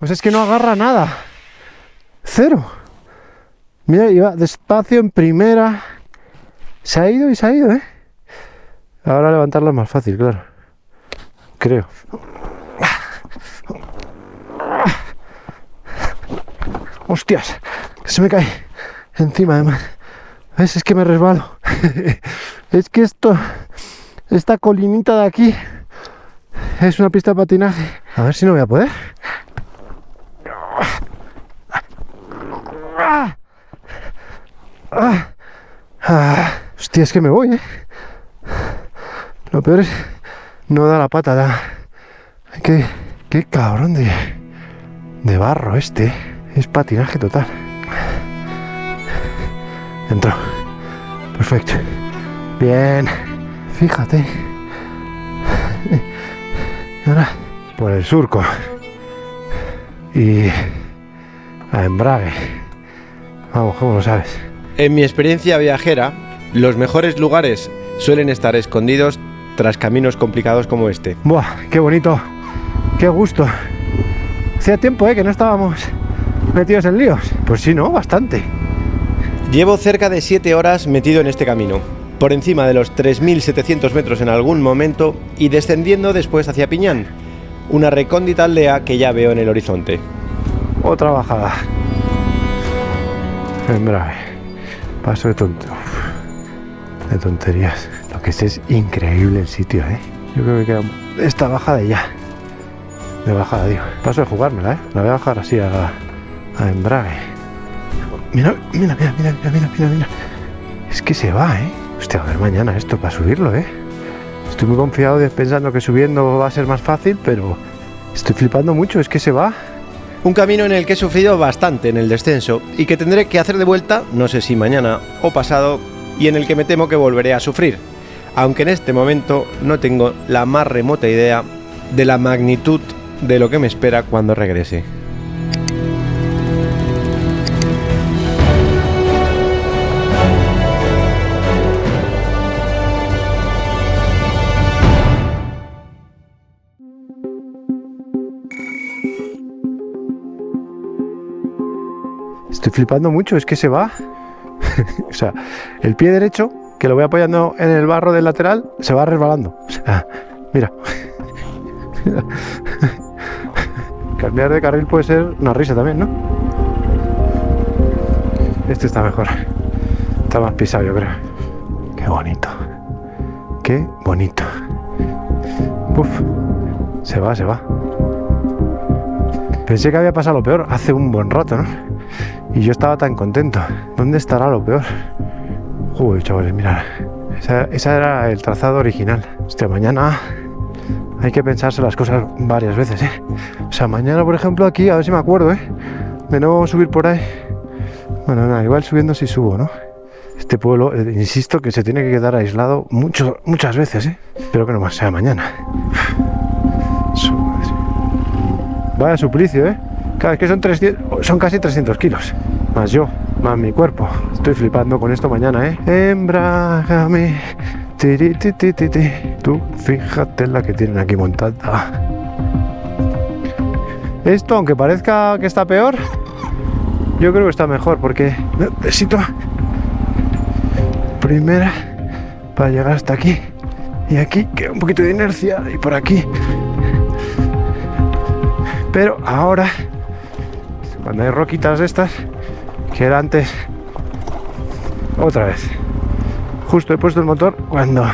Pues es que no agarra nada. Cero. Mira, iba despacio en primera. Se ha ido y se ha ido, ¿eh? Ahora levantarla es más fácil, claro. Creo. Hostias, que se me cae encima, además. ¿Ves? Es que me resbalo. Es que esta colinita de aquí es una pista de patinaje. A ver si no voy a poder. Hostia, es que me voy, ¿eh? Lo peor es no da la pata, da. Qué cabrón de barro este. Es patinaje total. Entró. Perfecto. Bien. Fíjate. Y ahora por el surco. Y a embrague. Vamos, ¿cómo lo sabes? En mi experiencia viajera, los mejores lugares suelen estar escondidos tras caminos complicados como este. Buah, qué bonito. Qué gusto. Hacía tiempo, que no estábamos metidos en líos. Pues sí, ¿no? Bastante. Llevo cerca de 7 horas metido en este camino, por encima de los 3.700 metros en algún momento y descendiendo después hacia Piñán, una recóndita aldea que ya veo en el horizonte. Otra bajada. Embrague. Paso de tonterías. Lo que es increíble el sitio, Yo creo que queda esta bajada y ya. De bajada, digo. Paso de jugármela, La voy a bajar así a embrague. Mira. Es que se va, Hostia, a ver mañana esto para subirlo, Estoy muy confiado pensando que subiendo va a ser más fácil, pero estoy flipando mucho, es que se va. Un camino en el que he sufrido bastante en el descenso y que tendré que hacer de vuelta, no sé si mañana o pasado, y en el que me temo que volveré a sufrir, aunque en este momento no tengo la más remota idea de la magnitud de lo que me espera cuando regrese. Estoy flipando mucho, es que se va. O sea, el pie derecho, que lo voy apoyando en el barro del lateral, se va resbalando. O sea, mira. Cambiar de carril puede ser una risa también, ¿no? Este está mejor. Está más pisado, yo creo. Qué bonito. Qué bonito. Uf. Se va. Pensé que había pasado lo peor hace un buen rato, ¿no? Y yo estaba tan contento. ¿Dónde estará lo peor? Uy, chavales, mirad. Esa era el trazado original. Hostia, mañana hay que pensarse las cosas varias veces, O sea, mañana, por ejemplo, aquí, a ver si me acuerdo, de no subir por ahí. Bueno, nada, igual subiendo sí subo, ¿no? Este pueblo, insisto, que se tiene que quedar aislado muchas veces, Espero que no más sea mañana. Vaya suplicio, Claro, es que son casi 300 kilos. Más yo, más mi cuerpo. Estoy flipando con esto mañana, Embrágame. Tú fíjate la que tienen aquí montada. Esto, aunque parezca que está peor, yo creo que está mejor porque necesito primera para llegar hasta aquí. Y aquí queda un poquito de inercia y por aquí. Pero ahora, cuando hay roquitas de estas, que era antes, otra vez. Justo he puesto el motor cuando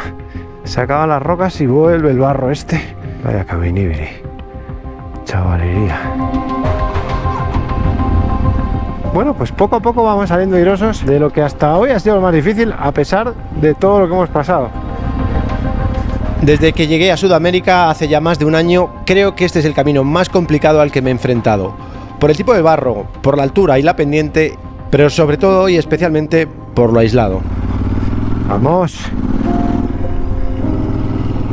se acaban las rocas y vuelve el barro este. Vaya cabinibiri. Chavalería. Bueno, pues poco a poco vamos saliendo airosos de lo que hasta hoy ha sido lo más difícil, a pesar de todo lo que hemos pasado. Desde que llegué a Sudamérica hace ya más de un año, creo que este es el camino más complicado al que me he enfrentado. Por el tipo de barro, por la altura y la pendiente, pero sobre todo y especialmente por lo aislado. ¡Vamos!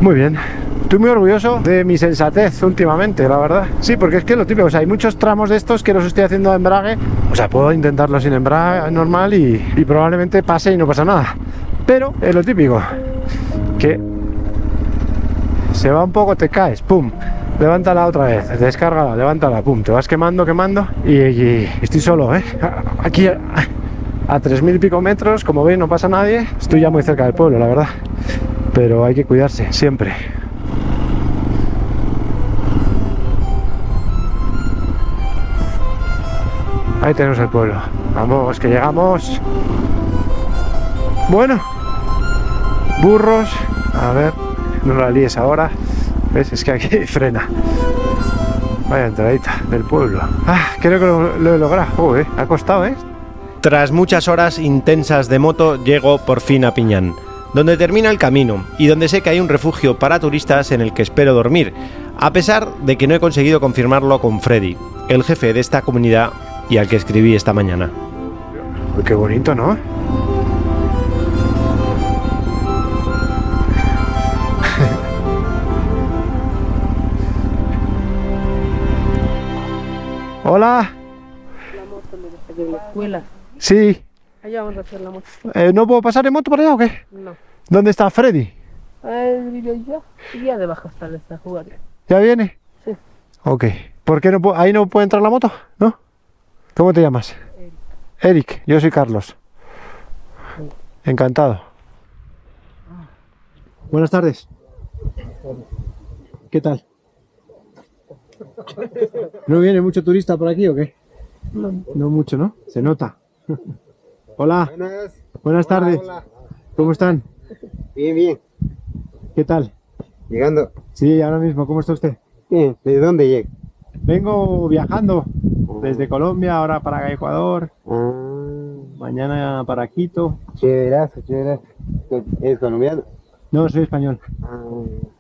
Muy bien. Estoy muy orgulloso de mi sensatez últimamente, la verdad. Sí, porque es que lo típico, o sea, hay muchos tramos de estos que los estoy haciendo a embrague. O sea, puedo intentarlo sin embrague normal y probablemente pase y no pasa nada. Pero es lo típico, que se va un poco, te caes, pum. Levántala otra vez, descárgala, levántala, pum, te vas quemando y estoy solo, aquí a 3000 y pico metros, como veis no pasa nadie, estoy ya muy cerca del pueblo, la verdad, pero hay que cuidarse, siempre. Ahí tenemos el pueblo, vamos, que llegamos. Bueno, burros, a ver, no la líes ahora. ¿Ves? Es que aquí frena. Vaya entradita del pueblo. Creo que lo he logrado. Ha costado, ¿eh? Tras muchas horas intensas de moto, llego por fin a Piñán, donde termina el camino y donde sé que hay un refugio para turistas en el que espero dormir, a pesar de que no he conseguido confirmarlo con Freddy, el jefe de esta comunidad y al que escribí esta mañana. Uy, qué bonito, ¿no? Hola. La moto me dejé de la escuela. Sí. Allá vamos a hacer la moto. ¿No puedo pasar en moto para allá o qué? No. ¿Dónde está Freddy? Él vive allá. Y ya debajo está jugando. ¿Ya viene? Sí. Ok. ¿Por qué no puedo? ¿Ahí no puede entrar la moto? ¿No? ¿Cómo te llamas? Eric. Yo soy Carlos. Encantado. Buenas tardes. ¿Qué tal? ¿No viene mucho turista por aquí o qué? No. No mucho, ¿no? Se nota. Hola. Buenas tardes. Hola. ¿Cómo están? Bien, bien. ¿Qué tal? Llegando. Sí, ahora mismo. ¿Cómo está usted? Bien. ¿Desde dónde llega? Vengo viajando desde Colombia, ahora para Ecuador, Ah, mañana para Quito. chéverazo, chéverazo. ¿Es colombiano? No, soy español. Ah,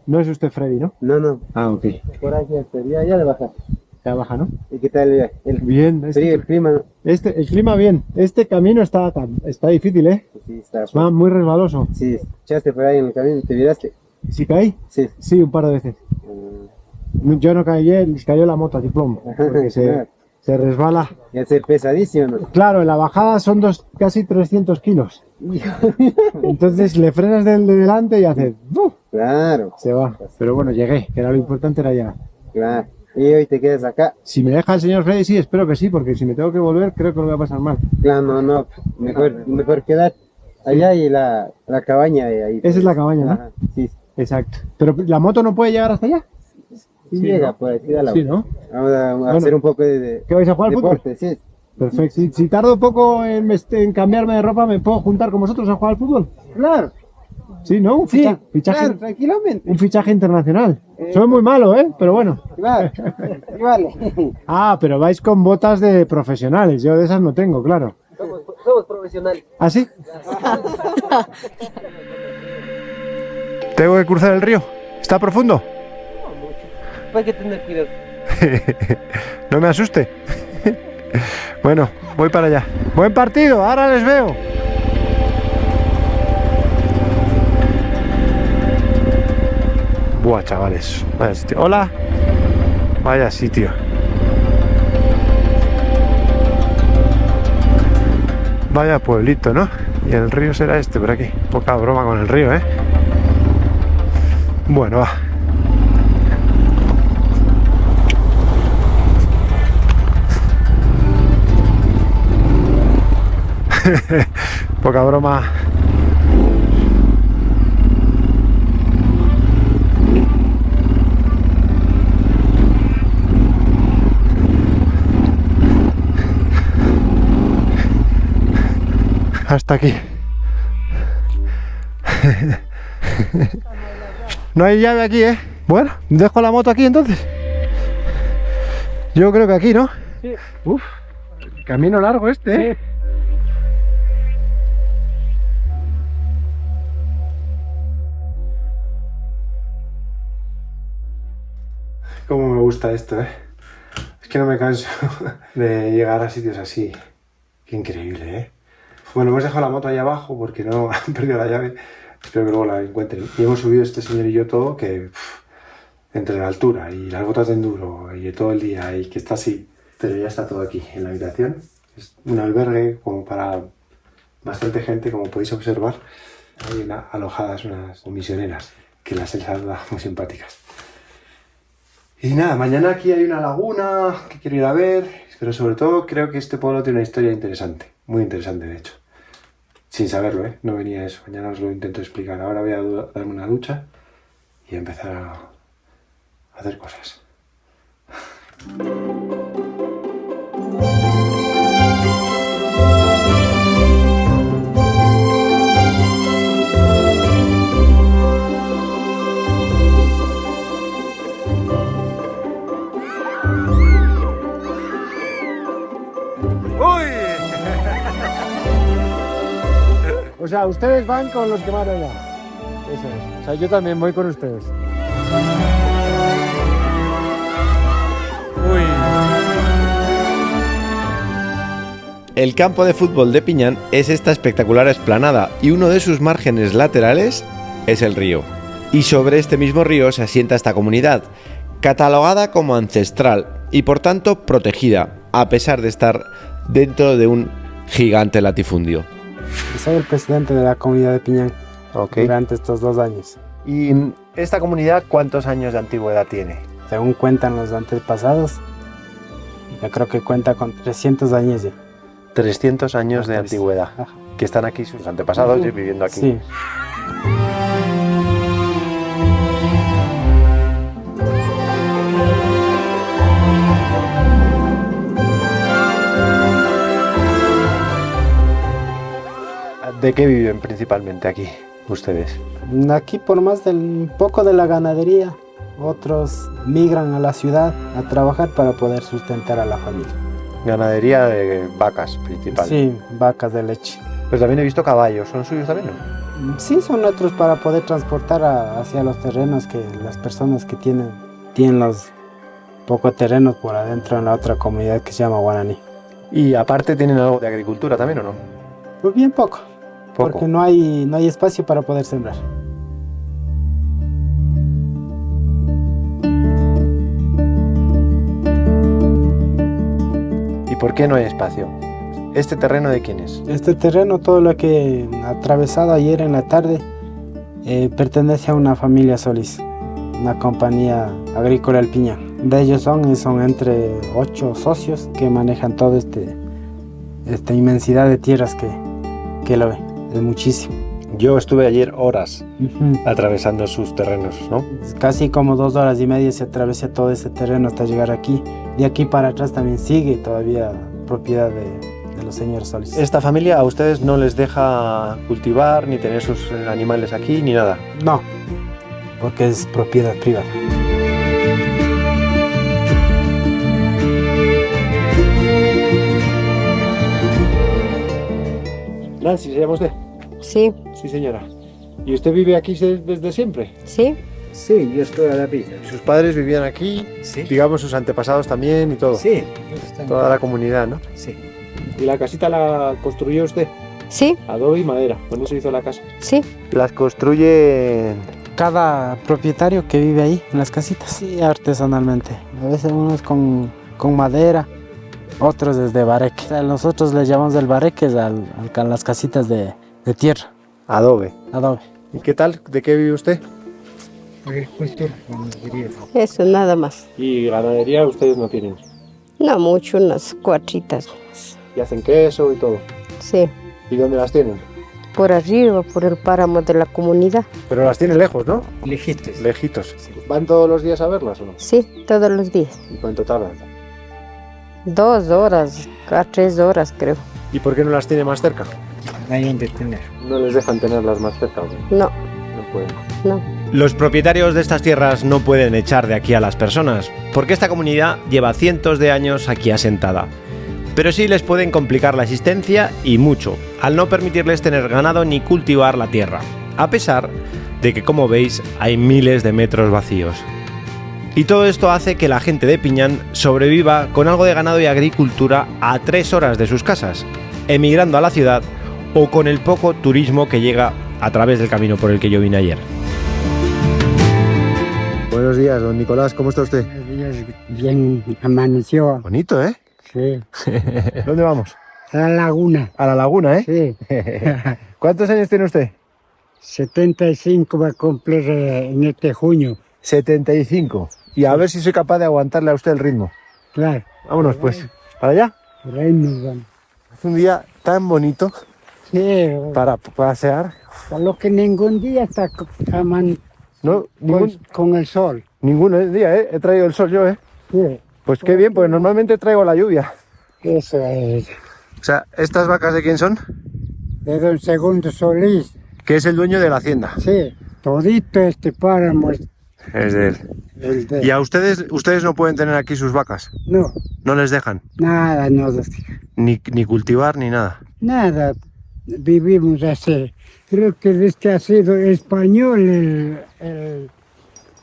No es usted Freddy, ¿no? no. Ah, ok. Por aquí sería ya de bajar. Ya baja, ¿no? ¿Y qué tal el Bien. frío, el clima? ¿No? El clima bien. Este camino está difícil, ¿eh? Sí, está. Va muy resbaloso. Sí, echaste por ahí en el camino, ¿te miraste? ¿Sí caí? Sí. Sí, un par de veces. Yo no caí, cayó la moto, plomo, porque Claro. se resbala. Y hace pesadísimo, ¿no? Claro, en la bajada son casi 300 kilos. Entonces le frenas del de delante y hace... ¡buf! Claro, Se va. Pero bueno, llegué, que era lo importante era llegar. claro. Y hoy te quedas acá. Si me deja el señor Freddy, sí, espero que sí, porque si me tengo que volver, creo que lo voy a pasar mal. Claro, no. Mejor quedar allá y la cabaña de ahí. Esa es la cabaña, ¿no? Ajá, sí. Exacto. Pero la moto no puede llegar hasta allá. Sí, Sí, llega, ¿no? pues, tira la Sí, ¿no? Vamos a Bueno. hacer un poco de ¿Qué vais a jugar al fútbol? deporte, sí. Perfecto. Si tardo poco en cambiarme de ropa, ¿me puedo juntar con vosotros a jugar al fútbol? Claro, Sí, ¿no? Un sí, fichaje, claro, tranquilamente. un fichaje internacional. Soy muy malo, ¿eh? Pero bueno. Claro, sí, vale. Ah, pero vais con botas de profesionales. Yo de esas no tengo, claro. Somos profesionales. ¿Ah, sí? ¿Tengo que cruzar el río? ¿Está profundo? Hay que tener cuidado. No me asuste. Bueno, voy para allá. Buen partido, ahora les veo. Buah, chavales. Vaya sitio. Hola. Vaya sitio. Vaya pueblito, ¿no? Y el río será este por aquí. Poca broma con el río, ¿eh? Bueno, va. Poca broma. Hasta aquí. No hay llave aquí, ¿eh? Bueno, dejo la moto aquí entonces. Yo creo que aquí, ¿no? Sí. Uf, camino largo este, ¿eh? Cómo me gusta esto, ¿eh? Es que no me canso de llegar a sitios así. Qué increíble, ¿eh? Bueno, hemos dejado la moto ahí abajo porque no han perdido la llave. Espero que luego la encuentren. Y hemos subido este señor y yo todo que... entre la altura y las botas de enduro y todo el día y que está así. Pero ya está todo aquí en la habitación. Es un albergue como para bastante gente, como podéis observar. Hay alojadas unas misioneras que las he saludado muy simpáticas. Y nada, mañana aquí hay una laguna que quiero ir a ver, pero sobre todo creo que este pueblo tiene una historia interesante, muy interesante de hecho. Sin saberlo, ¿eh? No venía eso. Mañana os lo intento explicar. Ahora voy a darme una ducha y empezar a hacer cosas. O sea, ustedes van con los que van allá. Eso es. O sea, yo también voy con ustedes. Uy. El campo de fútbol de Piñán es esta espectacular explanada y uno de sus márgenes laterales es el río. Y sobre este mismo río se asienta esta comunidad, catalogada como ancestral y por tanto protegida, a pesar de estar dentro de un gigante latifundio. Soy el presidente de la comunidad de Piñán durante estos 2 años. ¿Y esta comunidad cuántos años de antigüedad tiene? Según cuentan los antepasados, yo creo que cuenta con 300 años ya. 300 años de antigüedad. Ajá. Que están aquí sus antepasados viviendo aquí. Sí. ¿De qué viven principalmente aquí ustedes? Aquí por más del un poco de la ganadería, otros migran a la ciudad a trabajar para poder sustentar a la familia. Ganadería de vacas principal. Sí, vacas de leche. Pero también he visto caballos. ¿Son suyos también, no? Sí, son otros para poder transportar hacia los terrenos que las personas que tienen los pocos terrenos por adentro en la otra comunidad que se llama Guaraní. Y aparte tienen algo de agricultura también, ¿o no? Pues bien poco. Poco. Porque no hay espacio para poder sembrar. ¿Y por qué no hay espacio? ¿Este terreno de quién es? Este terreno, todo lo que he atravesado ayer en la tarde, pertenece a una familia Solís, una compañía agrícola El Piñán. De ellos son entre 8 socios que manejan toda esta inmensidad de tierras que lo ve. Es muchísimo. Yo estuve ayer horas Ujú. atravesando sus terrenos, ¿no? Casi como 2 horas y media se atraviesa todo ese terreno hasta llegar aquí. De aquí para atrás también sigue todavía propiedad de los señores Solís. ¿Esta familia a ustedes no les deja cultivar ni tener sus animales aquí ni nada? No, porque es propiedad privada. Nancy, ¿se llama usted? Sí, Sí, señora. ¿Y usted vive aquí desde siempre? sí, Sí, yo estoy a la vida. Sus padres vivían aquí, Sí. digamos sus antepasados también y todo. Sí. Toda la comunidad, ¿no? Sí. ¿Y la casita la construyó usted? sí, Adobe y madera, con eso hizo la casa. sí. Las construye... Cada propietario que vive ahí en las casitas, sí, artesanalmente. A veces unos con madera, otros desde bareque. O sea, nosotros les llamamos el bareque a las casitas de tierra, Adobe. adobe. ¿Y qué tal? ¿De qué vive usted? Agricultura, ganadería. Eso nada más. Y ganadería ustedes no tienen. No mucho, unas cuatritas. Y hacen queso y todo. Sí, ¿Y dónde las tienen? por arriba, por el páramo de la comunidad. Pero las tienen lejos, ¿no? Lejitos. Lejitos. ¿Van todos los días a verlas o no? Sí, todos los días. ¿Y cuánto tardan? 2 horas, a 3 horas creo. ¿Y por qué no las tiene más cerca? No hay donde tener. No les dejan tenerlas más cerca, ¿o qué? No, No pueden. no. Los propietarios de estas tierras no pueden echar de aquí a las personas, porque esta comunidad lleva cientos de años aquí asentada. Pero sí les pueden complicar la existencia y mucho, al no permitirles tener ganado ni cultivar la tierra, a pesar de que, como veis, hay miles de metros vacíos. Y todo esto hace que la gente de Piñán sobreviva con algo de ganado y agricultura a 3 horas de sus casas, emigrando a la ciudad o con el poco turismo que llega a través del camino por el que yo vine ayer. Buenos días, don Nicolás, ¿cómo está usted? Bien amaneció, Bonito, ¿eh? sí. ¿Dónde vamos? A la laguna, A la laguna, ¿eh? sí. ¿Cuántos años tiene usted? 75 va a cumplir en este junio. 75. y a ver si soy capaz de aguantarle a usted el ritmo. Claro, Vámonos pues, para allá. por ahí nos vamos. Es un día tan bonito Sí, para pasear. por lo que ningún día está No, con el sol. ningún día, he traído el sol yo, Sí, Pues qué bien, pues normalmente traigo la lluvia. eso es. O sea, ¿estas vacas de quién son? De don Segundo Solís. Que es el dueño de la hacienda. Sí, todito este páramo es Es de él. el de... ¿Y a ustedes no pueden tener aquí sus vacas? No, ¿No les dejan? nada, no, Ni cultivar ni nada. nada. Vivimos así. Creo que este ha sido español el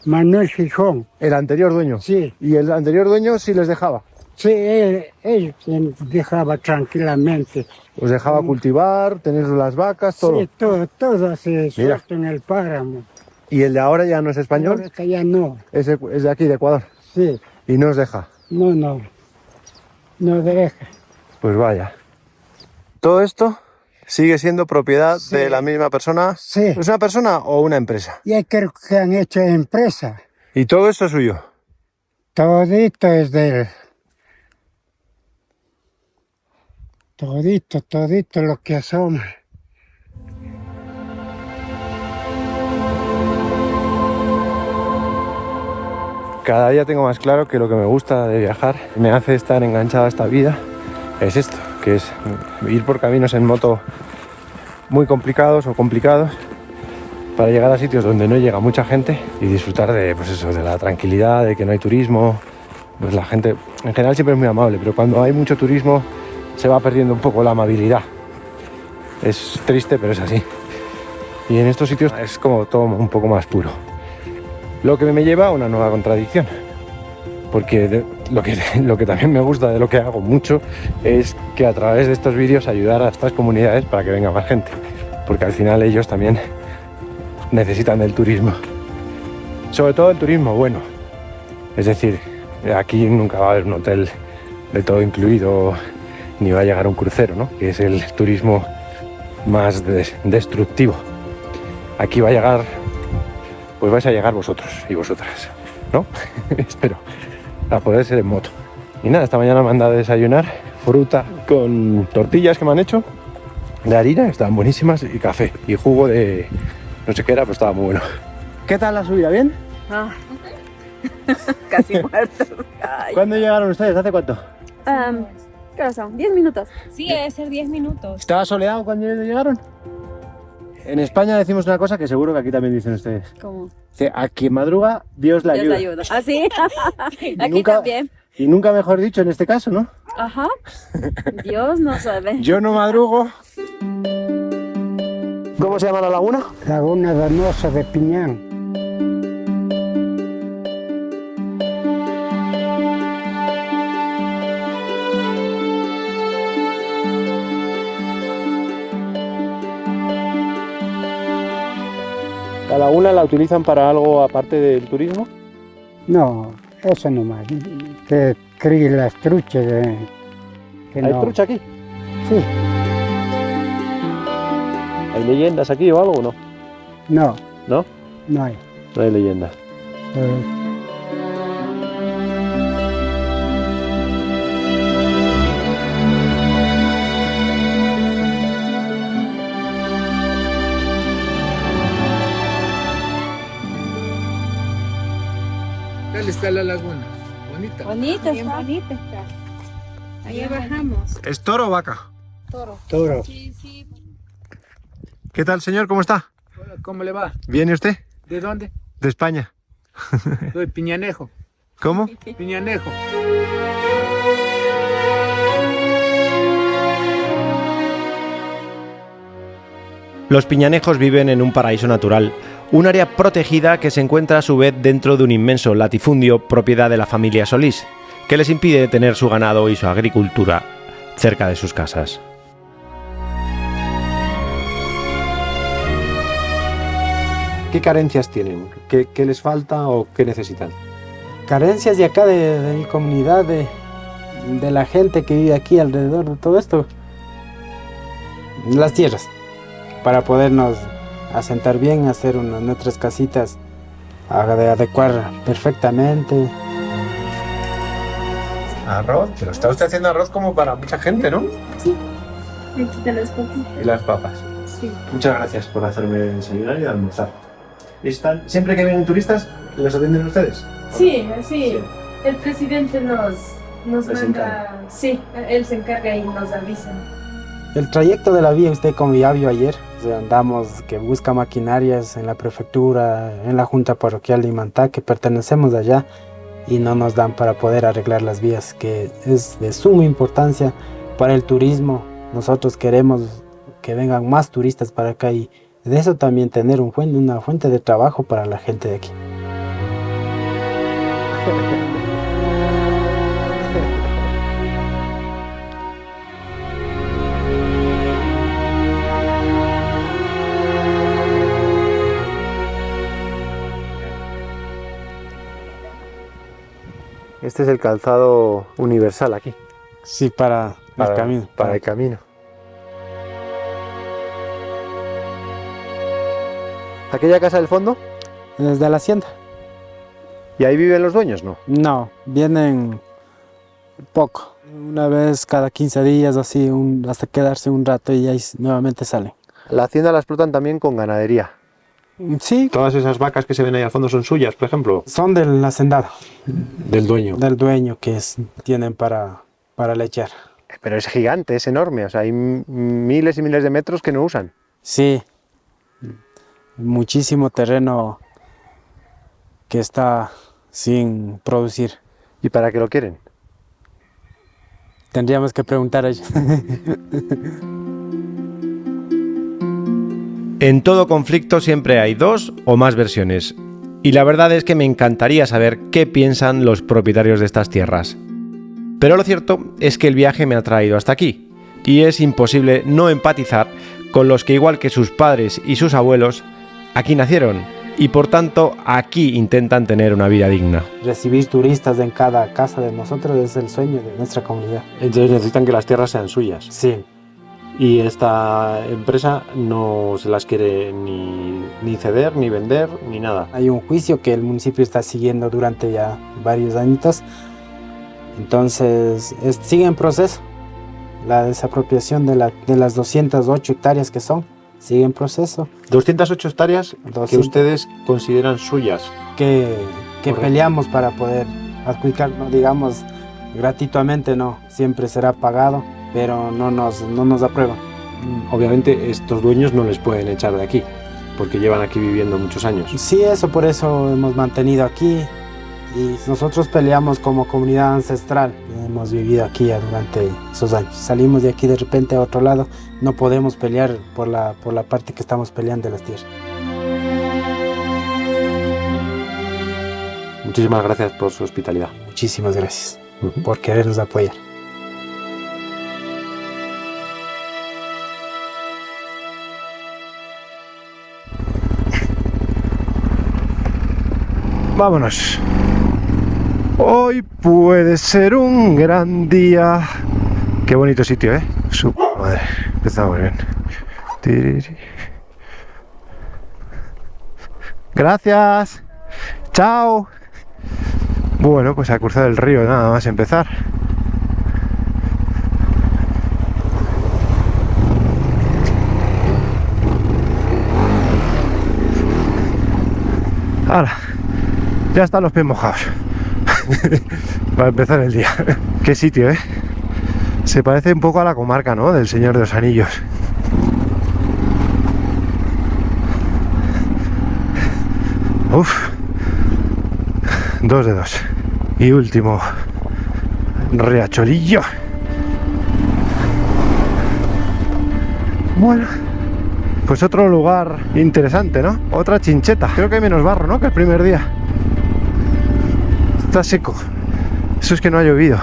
Manuel Gijón. El anterior dueño. Sí, Y el anterior dueño sí les dejaba. sí, él quien dejaba tranquilamente. Os dejaba cultivar, tener las vacas, todo. Sí, todo así, Mira. suelto en el páramo. Y el de ahora ya no es español, Ahora que ya no, es de aquí, de Ecuador. sí, Y no os deja. no deja. Pues vaya. Todo esto sigue siendo propiedad Sí. de la misma persona. Sí. ¿Es una persona o una empresa? Y hay que han hecho empresa. Y todo esto es suyo. Todito es de él. Todito lo que asoma. Cada día tengo más claro que lo que me gusta de viajar, me hace estar enganchado a esta vida, es esto, que es ir por caminos en moto muy complicados o complicados para llegar a sitios donde no llega mucha gente y disfrutar de, pues eso, de la tranquilidad, de que no hay turismo. Pues la gente en general siempre es muy amable, pero cuando hay mucho turismo se va perdiendo un poco la amabilidad. Es triste, pero es así. Y en estos sitios es como todo un poco más puro. Lo que me lleva a una nueva contradicción. Porque lo que también me gusta de lo que hago mucho es que a través de estos vídeos ayudar a estas comunidades para que venga más gente. Porque al final ellos también necesitan del turismo. Sobre todo el turismo bueno. Es decir, aquí nunca va a haber un hotel de todo incluido, ni va a llegar un crucero, ¿no? Que es el turismo más destructivo. Aquí va a llegar, pues vais a llegar vosotros y vosotras, ¿no? Espero, a poder ser en moto. Y nada, esta mañana me han dado a desayunar fruta con tortillas que me han hecho de harina, estaban buenísimas, y café, y jugo de no sé qué era, pero estaba muy bueno. ¿Qué tal la subida? ¿Bien? Ah, casi muertos. Ay. ¿Cuándo llegaron ustedes? ¿Hace cuánto? ¿Qué hora son? 10 minutos. Sí, debe ser 10 minutos. ¿Estaba soleado cuando llegaron? En España decimos una cosa que seguro que aquí también dicen ustedes. ¿Cómo? Dice, a quien madruga, Dios le Dios ayuda. le ayuda. ¿Ah, sí? Aquí nunca- también. Y nunca mejor dicho en este caso, ¿no? Ajá. Dios no sabe. Yo no madrugo. ¿Cómo se llama la laguna? Laguna Danosa de Piñán. ¿La laguna la utilizan para algo aparte del turismo? No, eso nomás. Que críen las truchas. Que ¿Hay no. trucha aquí? Sí, ¿Hay leyendas aquí o algo o no? no, ¿No? no hay. No hay leyendas. Eh, ¿Tal está la laguna? Bonita. Bonita Bien está. bonita está. Allá bajamos. ¿Es toro o vaca? Toro. Sí, sí. ¿Qué tal, señor? ¿Cómo está? Hola, ¿cómo le va? ¿Viene usted? ¿De dónde? De España. Soy Piñanejo. ¿Cómo? Piñanejo. Los piñanejos viven en un paraíso natural, un área protegida que se encuentra a su vez dentro de un inmenso latifundio propiedad de la familia Solís, que les impide tener su ganado y su agricultura cerca de sus casas. ¿Qué carencias tienen? ¿Qué les falta o qué necesitan? Carencias de acá, de mi comunidad, de la gente que vive aquí alrededor de todo esto. Las tierras, para podernos asentar bien, hacer nuestras casitas adecuar perfectamente. Arroz, pero está usted haciendo arroz como para mucha gente, ¿no? Sí. Aquí te las papitas. Y las papas. Sí. Muchas gracias por hacerme desayunar y almorzar. ¿Siempre que vienen turistas, los atienden ustedes? Sí, sí. El presidente nos Les manda. Sí, él se encarga y nos avisa. El trayecto de la vía, usted como ya vio ayer, o sea, andamos que busca maquinarias en la prefectura, en la Junta Parroquial de Imantá, que pertenecemos allá, y no nos dan para poder arreglar las vías, que es de suma importancia para el turismo. Nosotros queremos que vengan más turistas para acá y de eso también tener una fuente de trabajo para la gente de aquí. Este es el calzado universal aquí. Sí, para el camino. Para el camino. ¿Aquella casa del fondo? Desde la hacienda. ¿Y ahí viven los dueños, no? No, vienen poco. Una vez cada 15 días, así, hasta quedarse un rato y ahí nuevamente salen. La hacienda la explotan también con ganadería. Sí, Todas esas vacas que se ven ahí al fondo son suyas, por ejemplo. son del hacendado, Del dueño. del dueño que tienen para lechar. Pero es gigante, es enorme. O sea, hay miles y miles de metros que no usan. Sí, muchísimo terreno que está sin producir. ¿Y para qué lo quieren? Tendríamos que preguntar a ellos. En todo conflicto siempre hay dos o más versiones, y la verdad es que me encantaría saber qué piensan los propietarios de estas tierras. Pero lo cierto es que el viaje me ha traído hasta aquí, y es imposible no empatizar con los que, igual que sus padres y sus abuelos, aquí nacieron, y por tanto aquí intentan tener una vida digna. Recibir turistas en cada casa de nosotros es el sueño de nuestra comunidad. Entonces necesitan que las tierras sean suyas. Sí. Y esta empresa no se las quiere ni ceder, ni vender, ni nada. Hay un juicio que el municipio está siguiendo durante ya varios años. Entonces, sigue en proceso. La desapropiación de las 208 hectáreas que son, sigue en proceso. 208 hectáreas que 200. ustedes consideran suyas. Que Correcto. peleamos para poder adjudicar, no digamos gratuitamente, no, siempre será pagado, pero no nos aprueban. Obviamente estos dueños no les pueden echar de aquí, porque llevan aquí viviendo muchos años. Sí, por eso hemos mantenido aquí y nosotros peleamos como comunidad ancestral. Hemos vivido aquí ya durante esos años. Salimos de aquí de repente a otro lado, no podemos pelear por la parte que estamos peleando de las tierras. Muchísimas gracias por su hospitalidad. Muchísimas gracias por querernos apoyar. Vámonos. Hoy puede ser un gran día. Qué bonito sitio, ¿eh? Su madre. Está muy bien. Tiriri. Gracias. Chao. Bueno, pues a cruzar el río nada más empezar. Ahora, ya están los pies mojados. Para empezar el día. Qué sitio, ¿eh? Se parece un poco a la comarca, ¿no? Del Señor de los Anillos. Uf. 2 de 2. Y último riachuelillo. Bueno, pues otro lugar interesante, ¿no? Otra chincheta. Creo que hay menos barro, ¿no? Que el primer día. Está seco. Eso es que no ha llovido.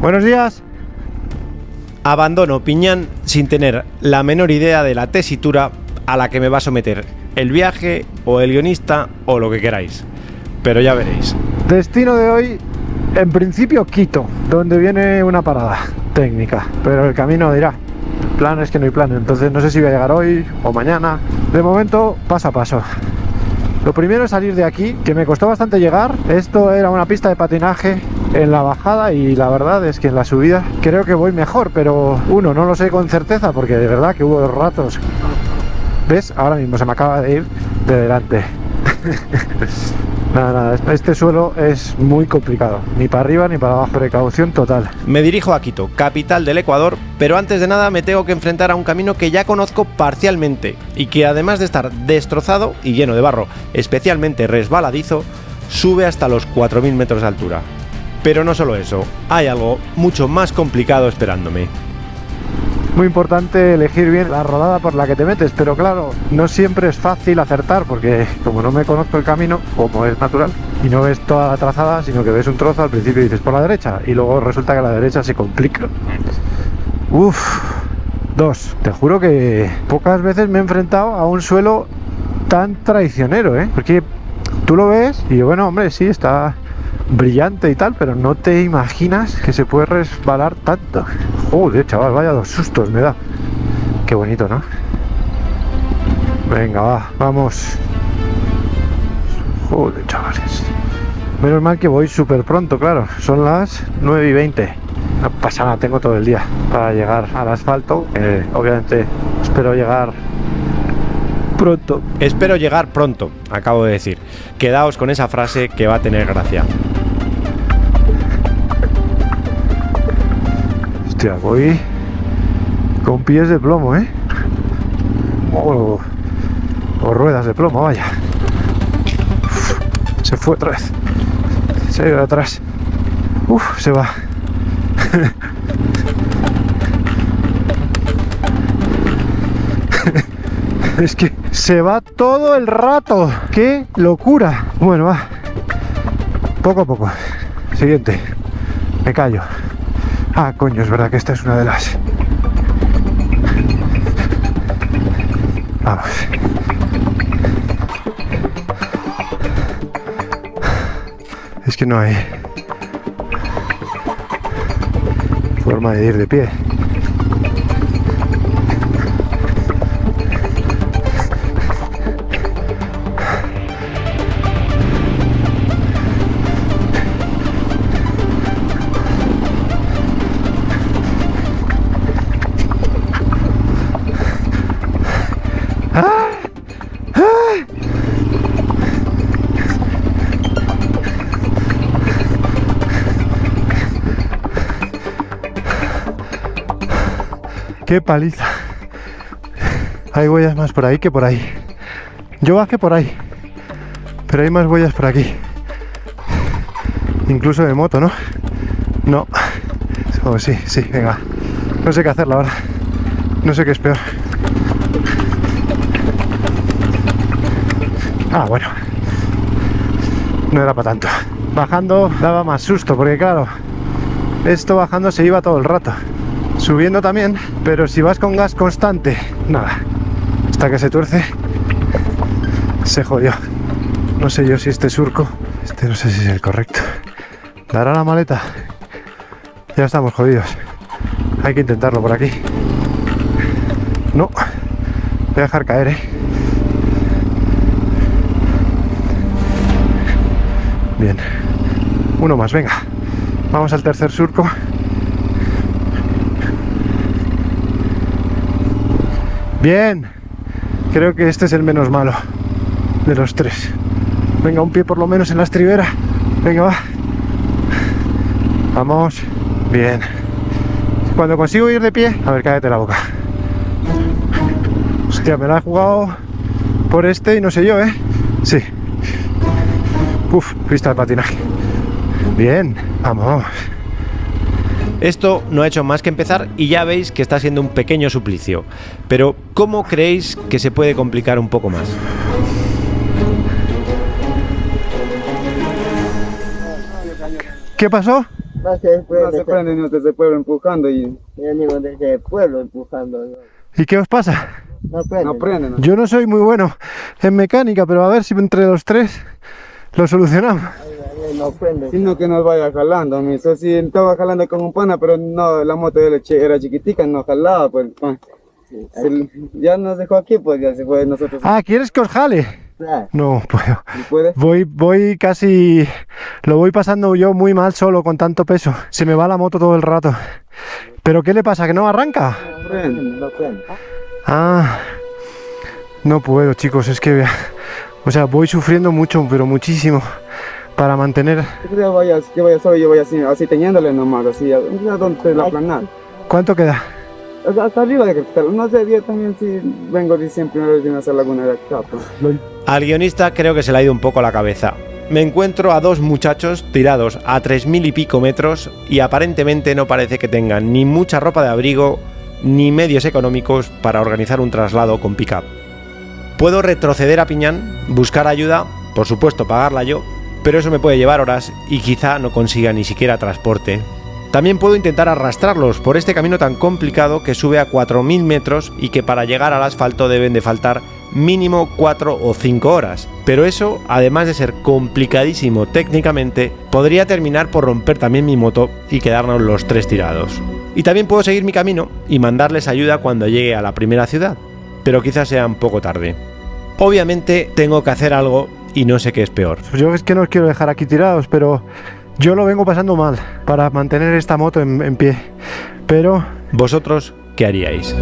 Buenos días. Abandono Piñán sin tener la menor idea de la tesitura a la que me va a someter el viaje o el guionista o lo que queráis. Pero ya veréis. Destino de hoy, en principio Quito, donde viene una parada técnica, pero el camino dirá. El plan es que no hay plan, entonces no sé si voy a llegar hoy o mañana. De momento, paso a paso. Lo primero es salir de aquí, que me costó bastante llegar. Esto era una pista de patinaje en la bajada y la verdad es que en la subida creo que voy mejor, pero uno, no lo sé con certeza porque de verdad que hubo ratos. ¿Ves? Ahora mismo se me acaba de ir de delante. Nada, este suelo es muy complicado, ni para arriba ni para abajo, precaución total. Me dirijo a Quito, capital del Ecuador, pero antes de nada me tengo que enfrentar a un camino que ya conozco parcialmente y que además de estar destrozado y lleno de barro, especialmente resbaladizo, sube hasta los 4.000 metros de altura. Pero no solo eso, hay algo mucho más complicado esperándome. Muy importante elegir bien la rodada por la que te metes, pero claro, no siempre es fácil acertar porque como no me conozco el camino, como es natural, y no ves toda la trazada, sino que ves un trozo al principio y dices por la derecha, y luego resulta que a la derecha se complica. Uff, 2. Te juro que pocas veces me he enfrentado a un suelo tan traicionero, porque tú lo ves y bueno, hombre, sí, está brillante y tal, pero no te imaginas que se puede resbalar tanto. Joder, chaval, vaya 2 sustos me da. Qué bonito, ¿no? Venga, va, vamos. Joder, chavales. Menos mal que voy súper pronto, claro. Son las 9:20. No pasa nada, tengo todo el día para llegar al asfalto. Obviamente espero llegar pronto. Espero llegar pronto, acabo de decir. Quedaos con esa frase que va a tener gracia. Hostia, voy con pies de plomo, o ruedas de plomo, vaya. Uf, se fue otra vez. Se ha ido de atrás. Uf, se va. Es que se va todo el rato. ¡Qué locura! Bueno, va. Poco a poco. Siguiente. Me callo. Ah, coño, es verdad que esta es una de las... Vamos. Es que no hay forma de ir de pie. ¡Qué paliza! Hay huellas más por ahí que por ahí. Yo bajé por ahí, pero hay más huellas por aquí. Incluso de moto, ¿no? No. Oh, sí, venga. No sé qué hacer, la verdad. No sé qué es peor. Ah, bueno. No era para tanto. Bajando daba más susto, porque claro, esto bajando se iba todo el rato. Subiendo también, pero si vas con gas constante, nada. Hasta que se tuerce, se jodió. No sé yo si este surco, no sé si es el correcto. ¿Dará la maleta? Ya estamos jodidos. Hay que intentarlo por aquí. No. Voy a dejar caer, Bien. Uno más, venga. Vamos al tercer surco. Bien. Creo que este es el menos malo de los tres. Venga, un pie por lo menos en la estribera. Venga, va. Vamos. Bien. Cuando consigo ir de pie... A ver, cállate la boca. Hostia, me la he jugado por este y no sé yo, Sí. Uf, pista de patinaje. Bien, vamos. Esto no ha hecho más que empezar y ya veis que está siendo un pequeño suplicio. Pero, ¿cómo creéis que se puede complicar un poco más? ¿Qué pasó? No se prende ni desde el pueblo empujando y... Venimos desde el pueblo empujando. ¿Y qué os pasa? No prende. No. Yo no soy muy bueno en mecánica, pero a ver si entre los tres lo solucionamos. No prende. Sino que nos vaya jalando, mi socio estaba jalando con un pana, pero no, la moto de él era chiquitica, no jalaba, pues pan. Ya nos dejó aquí, pues ya se fue nosotros. Ah, ¿quieres que os jale? No puedo. ¿No puede? Voy casi... Lo voy pasando yo muy mal solo con tanto peso. Se me va la moto todo el rato. ¿Pero qué le pasa? ¿Que no arranca? No prende. Ah, no puedo, chicos. Es que... O sea, voy sufriendo mucho, pero muchísimo. Para mantener... Que vaya solo, yo voy así teniéndole nomás, así, a donde la planar. ¿Cuánto queda? Hasta arriba de Cristal. No sé, yo también sí vengo de siempre a hacer laguna de acá. Pues. Al guionista creo que se le ha ido un poco la cabeza. Me encuentro a dos muchachos tirados a 3000 y pico metros y aparentemente no parece que tengan ni mucha ropa de abrigo ni medios económicos para organizar un traslado con pick-up. Puedo retroceder a Piñán, buscar ayuda, por supuesto pagarla yo, pero eso me puede llevar horas y quizá no consiga ni siquiera transporte. También puedo intentar arrastrarlos por este camino tan complicado que sube a 4000 metros y que para llegar al asfalto deben de faltar mínimo 4 o 5 horas. Pero eso, además de ser complicadísimo técnicamente, podría terminar por romper también mi moto y quedarnos los tres tirados. Y también puedo seguir mi camino y mandarles ayuda cuando llegue a la primera ciudad, pero quizás sea un poco tarde. Obviamente tengo que hacer algo y no sé qué es peor. Pues yo es que no os quiero dejar aquí tirados, pero yo lo vengo pasando mal para mantener esta moto en pie. Pero... ¿Vosotros qué haríais?